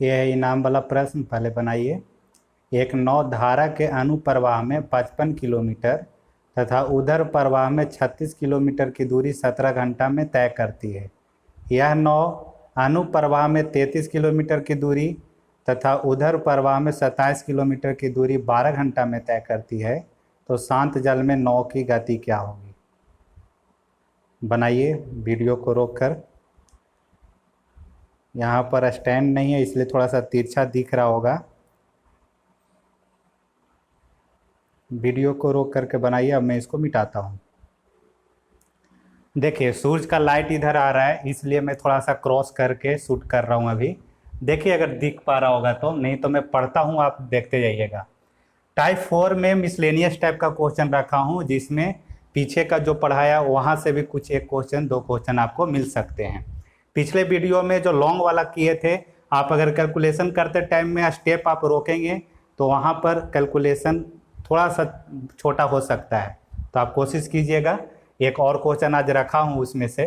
ये है इनाम वाला प्रश्न, पहले बनाइए। एक नौ धारा के अनुप्रवाह में 55 किलोमीटर तथा उधर प्रवाह में 36 किलोमीटर की दूरी 17 घंटा में तय करती है। यह नौ अनुप्रवाह में 33 किलोमीटर की दूरी तथा उधर प्रवाह में 27 किलोमीटर की दूरी 12 घंटा में तय करती है, तो शांत जल में नौ की गति क्या होगी? बनाइए वीडियो को रोककर। यहाँ पर स्टैंड नहीं है इसलिए थोड़ा सा तिरछा दिख रहा होगा। वीडियो को रोक करके बनाइए। अब मैं इसको मिटाता हूँ। देखिए सूरज का लाइट इधर आ रहा है इसलिए मैं थोड़ा सा क्रॉस करके शूट कर रहा हूँ अभी। देखिए अगर दिख पा रहा होगा तो, नहीं तो मैं पढ़ता हूँ, आप देखते जाइएगा। टाइप 4 में मिसलेनियस टाइप का क्वेश्चन रखा हूँ, जिसमें पीछे का जो पढ़ाया वहाँ से भी कुछ एक क्वेश्चन दो क्वेश्चन आपको मिल सकते हैं। पिछले वीडियो में जो लॉन्ग वाला किए थे, आप अगर कैलकुलेशन करते टाइम में स्टेप आप रोकेंगे तो वहाँ पर कैलकुलेशन थोड़ा सा छोटा हो सकता है, तो आप कोशिश कीजिएगा। एक और क्वेश्चन आज रखा हूँ उसमें से।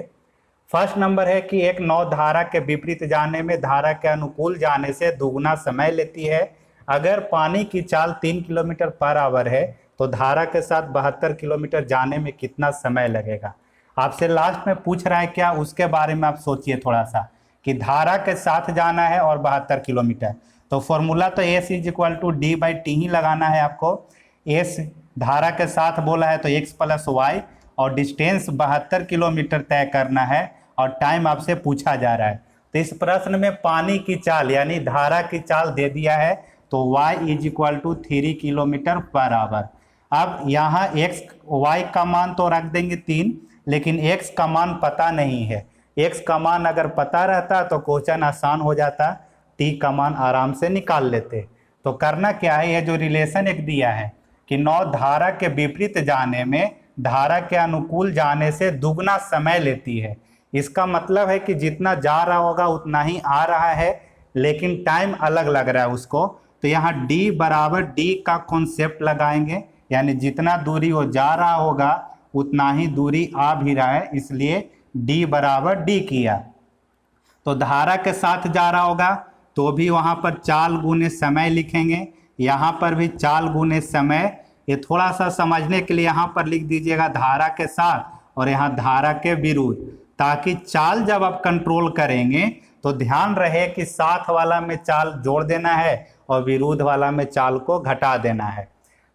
फर्स्ट नंबर है कि एक नौ धारा के विपरीत जाने में धारा के अनुकूल जाने से दुगुना समय लेती है। अगर पानी की चाल 3 किलोमीटर पर आवर है तो धारा के साथ 72 किलोमीटर जाने में कितना समय लगेगा? आपसे लास्ट में पूछ रहा है क्या, उसके बारे में आप सोचिए थोड़ा सा, कि धारा के साथ जाना है और 72 किलोमीटर, तो फॉर्मूला तो S = D/T ही लगाना है आपको। S धारा के साथ बोला है तो x + y, और डिस्टेंस 72 किलोमीटर तय करना है, और टाइम आपसे पूछा जा रहा है। तो इस प्रश्न में पानी की चाल यानी धारा की चाल दे दिया है, तो y = 3 किलोमीटर पर आवर। अब यहाँ y का मान तो रख देंगे 3, लेकिन x का मान पता नहीं है। x का मान अगर पता रहता तो क्वेश्चन आसान हो जाता, t का मान आराम से निकाल लेते। तो करना क्या है, यह जो रिलेशन एक दिया है कि नौ धारा के विपरीत जाने में धारा के अनुकूल जाने से दुगना समय लेती है। इसका मतलब है कि जितना जा रहा होगा उतना ही आ रहा है, लेकिन टाइम अलग लग रहा है उसको। तो यहाँ D = D का कॉन्सेप्ट लगाएंगे, यानी जितना दूरी वो जा रहा होगा उतना ही दूरी आ भी रहा है, इसलिए D = D किया। तो धारा के साथ जा रहा होगा तो भी वहाँ पर चाल गुने समय लिखेंगे, यहाँ पर भी चाल गुने समय। ये थोड़ा सा समझने के लिए यहाँ पर लिख दीजिएगा धारा के साथ और यहाँ धारा के विरुद्ध, ताकि चाल जब आप कंट्रोल करेंगे तो ध्यान रहे कि साथ वाला में चाल जोड़ देना है और विरुद्ध वाला में चाल को घटा देना है।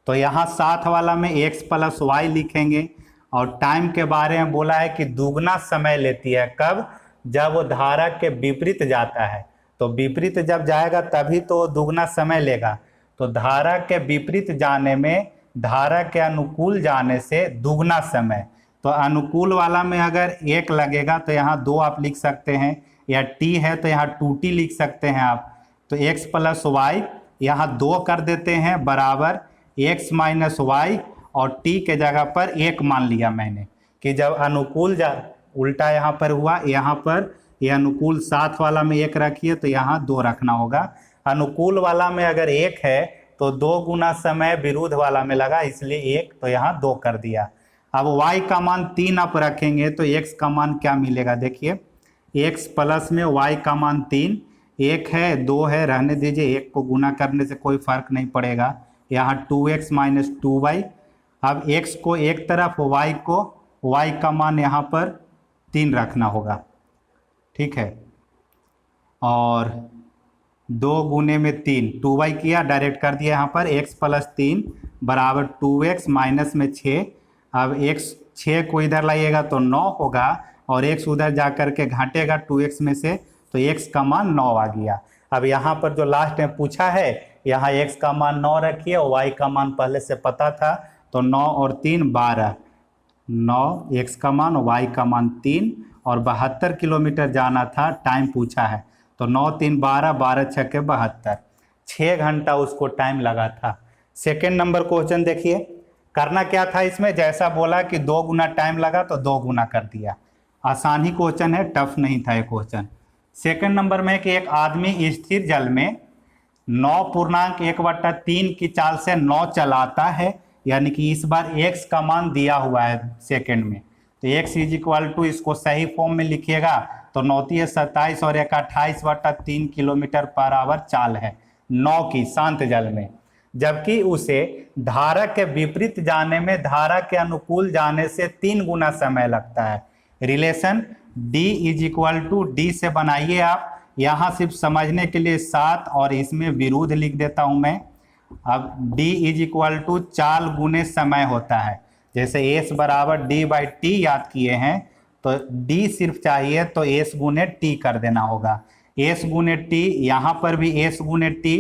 तो यहाँ साथ वाला में x + y लिखेंगे, और टाइम के बारे में बोला है कि दुगना समय लेती है। कब? जब वो धारा के विपरीत जाता है, तो विपरीत जब जाएगा तभी तो दुगना समय लेगा। तो धारा के विपरीत जाने में धारा के अनुकूल जाने से दुगना समय। तो अनुकूल वाला में अगर 1 लगेगा तो यहाँ 2 आप लिख सकते हैं, या t है तो यहाँ 2t लिख सकते हैं आप। तो x + y यहाँ 2 कर देते हैं बराबर x - y, और t के जगह पर 1 मान लिया मैंने कि जब अनुकूल उल्टा यहाँ पर हुआ, यहाँ पर ये अनुकूल साथ वाला में 1 रखिए तो यहाँ 2 रखना होगा। अनुकूल वाला में अगर 1 है तो 2 गुना समय विरुद्ध वाला में लगा, इसलिए 1, तो यहाँ 2 कर दिया। अब y का मान 3 आप रखेंगे तो x का मान क्या मिलेगा? देखिए x प्लस में y का मान 3, 1 है 2 है, रहने दीजिए, 1 को गुना करने से कोई फर्क नहीं पड़ेगा। यहाँ 2x - 2y। अब x को एक तरफ, y का मान यहाँ पर 3 रखना होगा, ठीक है। और 2 गुने में 3, 2y किया, डायरेक्ट कर दिया यहाँ पर। x + 3 बराबर 2x माइनस में 6। अब x 6 को इधर लाइएगा तो 9 होगा, और x उधर जा कर के घाटेगा 2x में से, तो x का मान 9 आ गया। अब यहाँ पर जो लास्ट में पूछा है, यहाँ x का मान 9 रखिए और y का मान पहले से पता था, तो 9 और 3 12, 9 x का मान, y का मान 3, और 72 किलोमीटर जाना था, टाइम पूछा है। तो 9 3 12, 12 6 72, 6 घंटा उसको टाइम लगा था। सेकेंड नंबर क्वेश्चन देखिए, करना क्या था इसमें, जैसा बोला कि 2 गुना टाइम लगा तो 2 गुना कर दिया। आसान ही क्वेश्चन है, टफ नहीं था ये क्वेश्चन। सेकेंड नंबर में कि एक आदमी स्थिर जल में 9.1/3 की चाल से 9 चलाता है, यानी कि इस बार x का मान दिया हुआ है सेकेंड में। तो x = इसको सही फॉर्म में लिखिएगा, तो 9 27 और 1 28/3 किलोमीटर पर आवर चाल है 9 की शांत जल में। जबकि उसे धारा के विपरीत जाने में धारा के अनुकूल जाने से 3 गुना समय लगता है। रिलेशन D = D से बनाइए आप। यहाँ सिर्फ समझने के लिए 7 और इसमें विरुद्ध लिख देता हूं मैं। अब D = चाल गुने समय होता है। जैसे S = D/T याद किए हैं तो D सिर्फ चाहिए तो S गुने T कर देना होगा। S गुने T, यहाँ पर भी S गुने T।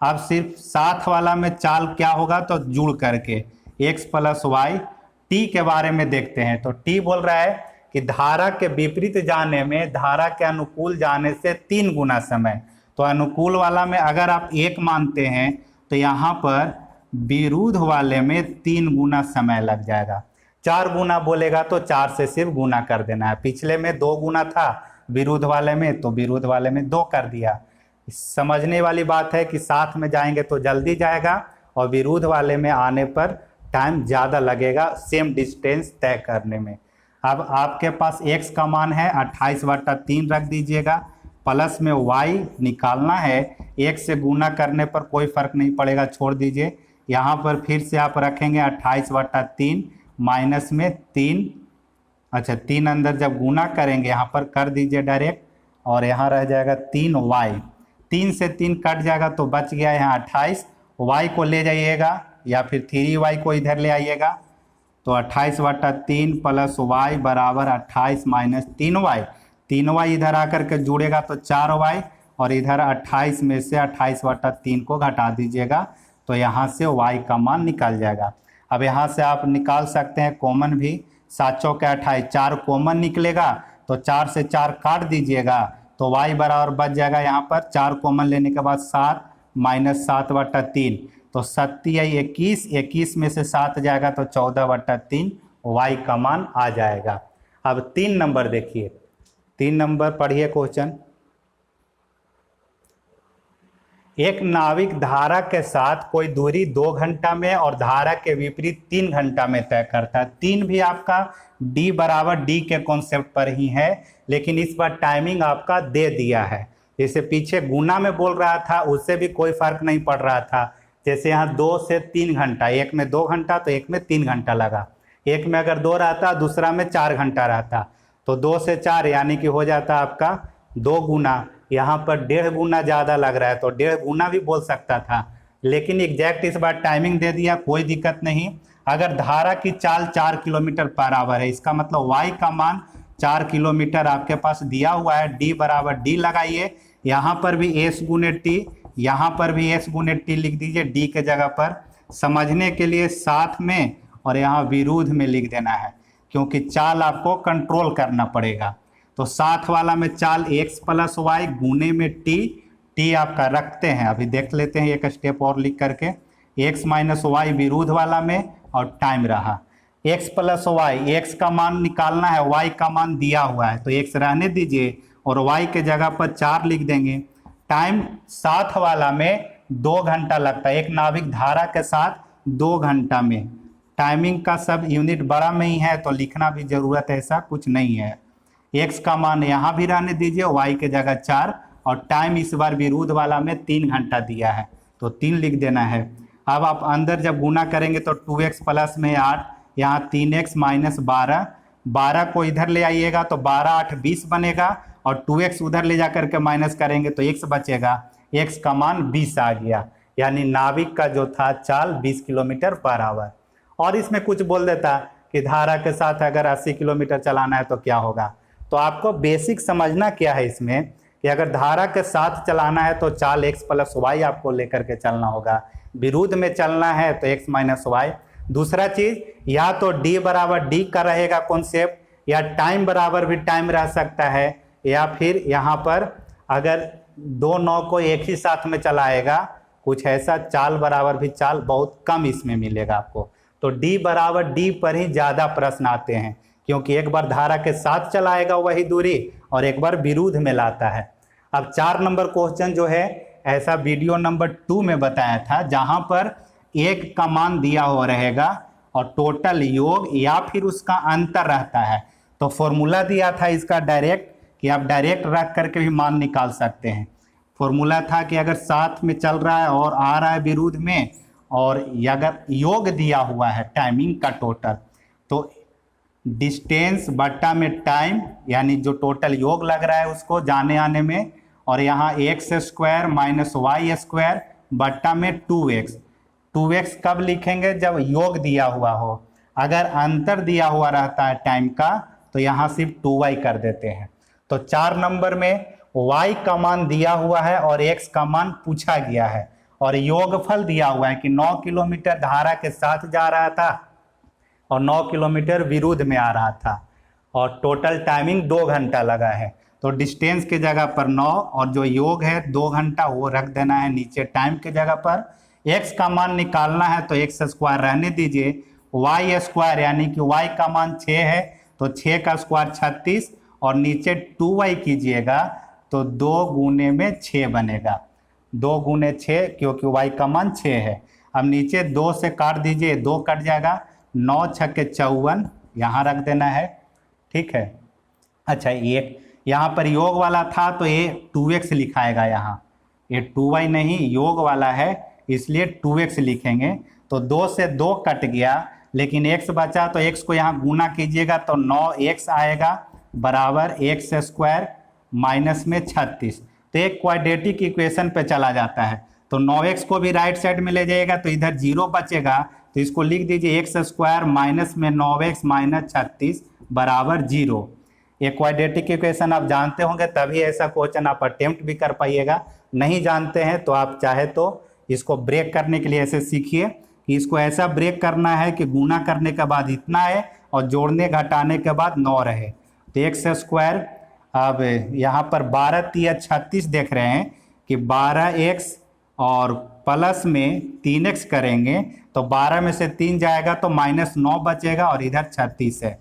अब सिर्फ साथ वाला में चाल क्या होगा तो जुड़ करके x + y। T के बारे में देखते हैं तो T बोल रहा है कि धारा के विपरीत जाने में धारा के अनुकूल जाने से 3 गुना समय। तो अनुकूल वाला में अगर आप 1 मानते हैं तो यहाँ पर विरुद्ध वाले में 3 गुना समय लग जाएगा। 4 गुना बोलेगा तो 4 से सिर्फ गुना कर देना है। पिछले में 2 गुना था विरुद्ध वाले में, तो विरुद्ध वाले में 2 कर दिया। समझने वाली बात है कि साथ में जाएंगे तो जल्दी जाएगा और विरुद्ध वाले में आने पर टाइम ज़्यादा लगेगा सेम डिस्टेंस तय करने में। अब आपके पास x का मान है 28/3 रख दीजिएगा, प्लस में y निकालना है। 1 से गुना करने पर कोई फर्क नहीं पड़ेगा, छोड़ दीजिए। यहाँ पर फिर से आप रखेंगे 28/3 माइनस में 3। अच्छा 3 अंदर जब गुना करेंगे यहाँ पर कर दीजिए डायरेक्ट, और यहाँ रह जाएगा 3y। 3 से 3 कट जाएगा तो बच गया यहाँ 28। y को ले जाइएगा या फिर 3y को इधर ले आइएगा तो 28/3 प्लस y बराबर 28 माइनस 3y। 3y इधर आकर के जुड़ेगा तो 4y, और इधर 28 में से 28/3 को घटा दीजिएगा तो यहाँ से y का मान निकल जाएगा। अब यहाँ से आप निकाल सकते हैं कॉमन भी। 7 चौके 28, 4 कॉमन निकलेगा तो 4 से 4 काट दीजिएगा तो y बराबर बच जाएगा। यहाँ पर 4 कॉमन लेने के बाद 7 माइनस 7/3 तो 21। 21 में से 7 जाएगा तो 14/3 y का मान आ जाएगा। अब 3 नंबर देखिए, 3 नंबर पढ़िए क्वेश्चन। एक नाविक धारा के साथ कोई दूरी 2 घंटा में और धारा के विपरीत 3 घंटा में तय करता है। 3 भी आपका D = D के कॉन्सेप्ट पर ही है, लेकिन इस बार टाइमिंग आपका दे दिया है। जैसे पीछे गुना में बोल रहा था उससे भी कोई फर्क नहीं पड़ रहा था। जैसे यहाँ 2 से 3 घंटा, एक में 2 घंटा तो एक में 3 घंटा लगा। एक में अगर 2 रहता दूसरा में 4 घंटा रहता तो 2 से 4 यानी कि हो जाता आपका 2 गुना। यहाँ पर 1.5 गुना ज़्यादा लग रहा है तो 1.5 गुना भी बोल सकता था, लेकिन एग्जैक्ट इस बार टाइमिंग दे दिया, कोई दिक्कत नहीं। अगर धारा की चाल 4 किलोमीटर पर आवर है, इसका मतलब y का मान 4 किलोमीटर आपके पास दिया हुआ है। D = D लगाइए, यहाँ पर भी S गुने T, यहाँ पर भी S गुने T लिख दीजिए D के जगह पर। समझने के लिए साथ में और यहाँ विरुद्ध में लिख देना है, क्योंकि चाल आपको कंट्रोल करना पड़ेगा। तो साथ वाला में चाल x + y गुने में t आपका रखते हैं। अभी देख लेते हैं एक स्टेप और लिख करके। x - y विरुद्ध वाला में और टाइम रहा x + y। x का मान निकालना है, y का मान दिया हुआ है तो x रहने दीजिए और y के जगह पर 4 लिख देंगे। टाइम साथ वाला में 2 घंटा लगता है। एक नाविक धारा के साथ 2 घंटा में। टाइमिंग का सब यूनिट बड़ा में ही है तो लिखना भी जरूरत है, ऐसा कुछ नहीं है। x का मान यहाँ भी रहने दीजिए, y के जगह 4, और टाइम इस बार विरुद्ध वाला में 3 घंटा दिया है तो 3 लिख देना है। अब आप अंदर जब गुना करेंगे तो 2x प्लस में 8, यहाँ 3x माइनस 12। 12 को इधर ले आइएगा तो 12 8 20 बनेगा, और 2x उधर ले जा करके माइनस करेंगे तो x बचेगा। x का मान 20 आ गया, यानी नाविक का जो था चाल 20 किलोमीटर पर आवर। और इसमें कुछ बोल देता कि धारा के साथ अगर 80 किलोमीटर चलाना है तो क्या होगा। तो आपको बेसिक समझना क्या है इसमें कि अगर धारा के साथ चलाना है तो चाल x + y आपको लेकर के चलना होगा। विरुद्ध में चलना है तो x - y। दूसरा चीज, या तो D = D का रहेगा कॉन्सेप्ट, या टाइम बराबर भी टाइम रह सकता है, या फिर यहाँ पर अगर 2 नौ को एक ही साथ में चलाएगा कुछ ऐसा, चाल बराबर भी चाल बहुत कम इसमें मिलेगा आपको। तो D = D पर ही ज़्यादा प्रश्न आते हैं, क्योंकि एक बार धारा के साथ चलाएगा वही दूरी और एक बार विरुद्ध में लाता है। अब 4 नंबर क्वेश्चन जो है ऐसा वीडियो नंबर 2 में बताया था, जहां पर एक का मान दिया हुआ रहेगा और टोटल योग या फिर उसका अंतर रहता है। तो फॉर्मूला दिया था इसका डायरेक्ट कि आप डायरेक्ट रख करके भी मान निकाल सकते हैं। फॉर्मूला था कि अगर साथ में चल रहा है और आ रहा है विरुद्ध में, और अगर योग दिया हुआ है टाइमिंग का टोटल, तो डिस्टेंस बट्टा में टाइम, यानी जो टोटल योग लग रहा है उसको जाने आने में, और यहाँ x square minus y square बट्टा में 2x। 2x कब लिखेंगे? जब योग दिया हुआ हो। अगर अंतर दिया हुआ रहता है टाइम का तो यहाँ सिर्फ 2y कर देते हैं। तो 4 नंबर में y का मान दिया हुआ है और x का मान पूछा गया है, और योगफल दिया हुआ है कि 9 किलोमीटर धारा के साथ जा रहा था और 9 किलोमीटर विरुद्ध में आ रहा था, और टोटल टाइमिंग 2 घंटा लगा है। तो डिस्टेंस के जगह पर 9 और जो योग है 2 घंटा वो रख देना है नीचे टाइम के जगह पर। x का मान निकालना है तो x स्क्वायर रहने दीजिए, y स्क्वायर यानी कि y का मान 6 है तो 6 का स्क्वायर 36, और नीचे 2y कीजिएगा तो 2 गुने में 6 बनेगा। 2 गुने 6 क्योंकि y का मान 6 है। अब नीचे 2 से काट दीजिए, 2 कट जाएगा, 9 छक्के 54 यहाँ रख देना है। ठीक है। अच्छा, एक यहाँ पर योग वाला था तो ये 2x लिखाएगा, यहाँ ये 2y नहीं योग वाला है इसलिए 2x लिखेंगे। तो 2 से 2 कट गया लेकिन x बचा, तो x को यहाँ गुना कीजिएगा तो 9x आएगा बराबर x स्क्वायर माइनस में 36। तो एक क्वाड्रेटिक इक्वेशन पे चला जाता है, तो 9x को भी राइट साइड में ले जाइएगा तो इधर 0 बचेगा, तो इसको लिख दीजिए x स्क्वायर माइनस में 9x माइनस 36 बराबर 0। एक क्वाड्रेटिक इक्वेशन आप जानते होंगे तभी ऐसा क्वेश्चन आप अटेम्प्ट भी कर पाइएगा। नहीं जानते हैं तो आप चाहे तो इसको ब्रेक करने के लिए ऐसे सीखिए कि इसको ऐसा ब्रेक करना है कि गुना करने के बाद इतना है और जोड़ने घटाने के बाद 9 रहे। तो एक्स स्क्वायर, अब यहाँ पर 12 तिया 36 देख रहे हैं कि 12x और प्लस में 3x करेंगे तो 12 में से 3 जाएगा तो -9 बचेगा और इधर 36 है।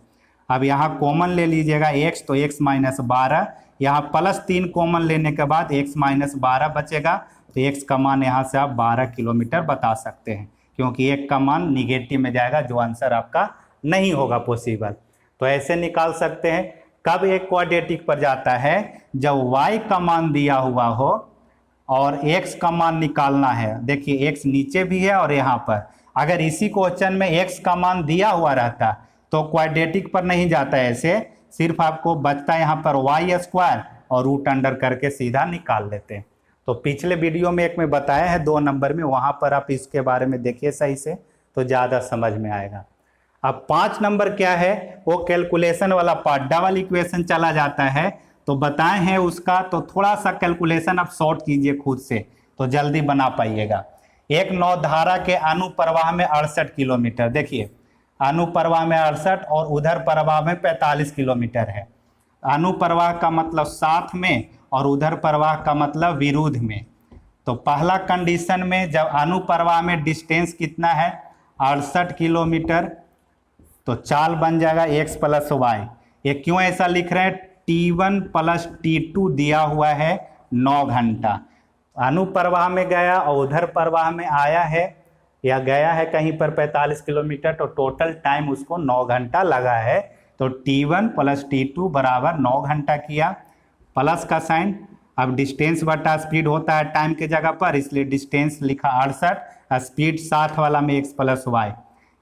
अब यहाँ कॉमन ले लीजिएगा x, तो x माइनस 12, यहाँ प्लस 3 कॉमन लेने के बाद x माइनस 12 बचेगा, तो x का मान यहाँ से आप 12 किलोमीटर बता सकते हैं क्योंकि एक का मान निगेटिव में जाएगा जो आंसर आपका नहीं होगा पॉसिबल। तो ऐसे निकाल सकते हैं। कब एक क्वाड्रेटिक पर जाता है? जब y का मान दिया हुआ हो और x का मान निकालना है। देखिए x नीचे भी है और यहाँ पर, अगर इसी क्वेश्चन में x का मान दिया हुआ रहता तो क्वाड्रेटिक पर नहीं जाता है, ऐसे सिर्फ आपको बचता है यहाँ पर y स्क्वायर और रूट अंडर करके सीधा निकाल लेते हैं। तो पिछले वीडियो में एक में बताया है 2 नंबर में, वहाँ पर आप इसके बारे में देखिए सही से तो ज़्यादा समझ में आएगा। अब 5 नंबर क्या है? वो कैलकुलेशन वाला पार्ट, डबल इक्वेशन चला जाता है तो बताए हैं उसका, तो थोड़ा सा कैलकुलेशन आप शॉर्ट कीजिए खुद से तो जल्दी बना पाइएगा। एक नौधारा धारा के अनुप्रवाह में 68 किलोमीटर, देखिए अनुप्रवाह में 68 और उधर प्रवाह में 45 किलोमीटर है। अनुप्रवाह का मतलब साथ में और उधर प्रवाह का मतलब विरुद्ध में। तो पहला कंडीशन में जब अनुप्रवाह में डिस्टेंस कितना है 68 किलोमीटर, तो चाल बन जाएगा x प्लस वाई। ये क्यों ऐसा लिख रहे हैं? T1 प्लस T2 दिया हुआ है 9 घंटा। अनुप्रवाह में गया और उधर प्रवाह में आया है या गया है कहीं पर 45 किलोमीटर, तो टोटल टाइम उसको 9 घंटा लगा है। तो T1 प्लस T2 बराबर 9 घंटा किया, प्लस का साइन। अब डिस्टेंस बटा स्पीड होता है टाइम के जगह पर, इसलिए डिस्टेंस लिखा 68, स्पीड साथ वाला में x प्लस वाई।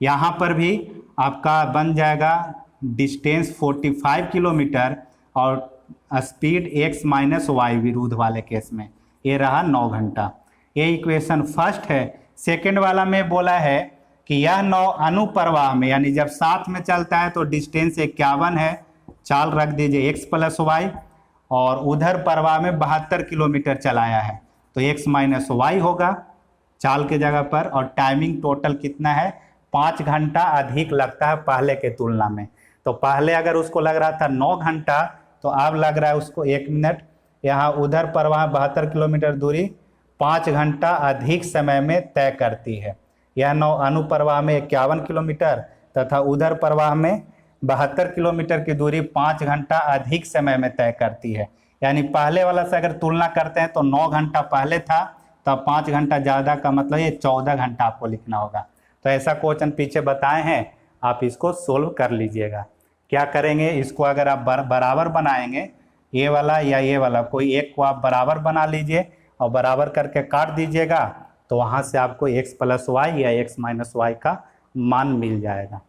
यहाँ पर भी आपका बन जाएगा डिस्टेंस 45 किलोमीटर और स्पीड x माइनस वाई विरुद्ध वाले केस में, ये रहा 9 घंटा। ये इक्वेशन फर्स्ट है। सेकेंड वाला में बोला है कि यह 9 अनुप्रवाह में, यानी जब साथ में चलता है तो डिस्टेंस 51 है, चाल रख दीजिए x प्लस वाई, और उधर प्रवाह में 72 किलोमीटर चलाया है तो x माइनस वाई होगा चाल के जगह पर। और टाइमिंग टोटल कितना है? 5 घंटा अधिक लगता है पहले के तुलना में। तो पहले अगर उसको लग रहा था 9 घंटा तो अब लग रहा है उसको 1 मिनट। यहाँ उधर प्रवाह 72 किलोमीटर दूरी 5 घंटा अधिक समय में तय करती है। यह 9 अनुप्रवाह में 51 किलोमीटर तथा उधर प्रवाह में 72 किलोमीटर की दूरी 5 घंटा अधिक समय में तय करती है। यानी पहले वाला से अगर तुलना करते हैं तो 9 घंटा पहले था, तब 5 घंटा ज़्यादा का मतलब ये 14 घंटा आपको लिखना होगा। तो ऐसा क्वेश्चन पीछे बताए हैं, आप इसको सोल्व कर लीजिएगा। क्या करेंगे? इसको अगर आप बराबर बनाएंगे ये वाला या ये वाला, कोई एक को आप बराबर बना लीजिए और बराबर करके काट दीजिएगा, तो वहाँ से आपको x प्लस वाई या x माइनस वाई का मान मिल जाएगा।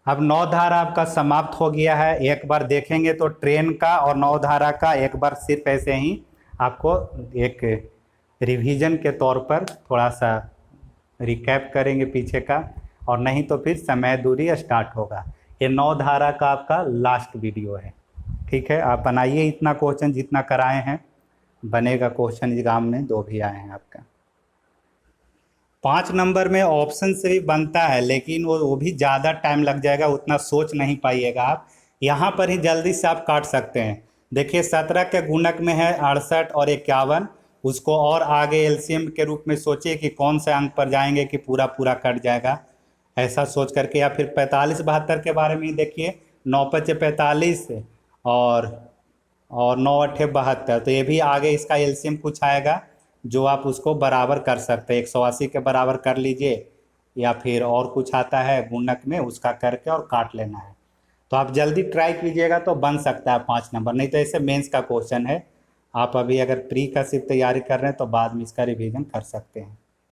अब नौधारा आपका समाप्त हो गया है। एक बार देखेंगे तो ट्रेन का और नौधारा का एक बार सिर्फ ऐसे ही आपको एक रिवीजन के तौर पर थोड़ा सा रिकैप करेंगे पीछे का, और नहीं तो फिर समय दूरी स्टार्ट होगा। ये नौधारा का आपका लास्ट वीडियो है, ठीक है। आप बनाइए इतना क्वेश्चन जितना कराए हैं, बनेगा क्वेश्चन एग्जाम में जो भी आए हैं आपका। 5 नंबर में ऑप्शन से भी बनता है, लेकिन वो भी ज़्यादा टाइम लग जाएगा, उतना सोच नहीं पाइएगा आप। यहाँ पर ही जल्दी से आप काट सकते हैं। देखिए 17 के गुणक में है 68 और 51, उसको और आगे एलसीएम के रूप में सोचिए कि कौन से अंक पर जाएंगे कि पूरा पूरा कट जाएगा, ऐसा सोच करके। या फिर 45 72 के बारे में ही देखिए, 9 5 45 और 9 8 72, तो ये भी आगे इसका एलसीएम कुछ आएगा जो आप उसको बराबर कर सकते हैं। 180 के बराबर कर लीजिए, या फिर और कुछ आता है गुणक में उसका करके और काट लेना है। तो आप जल्दी ट्राई कीजिएगा तो बन सकता है 5 नंबर, नहीं तो ऐसे मेंस का क्वेश्चन है। आप अभी अगर प्री का सिर्फ तैयारी कर रहे हैं तो बाद में इसका रिवीजन कर सकते हैं।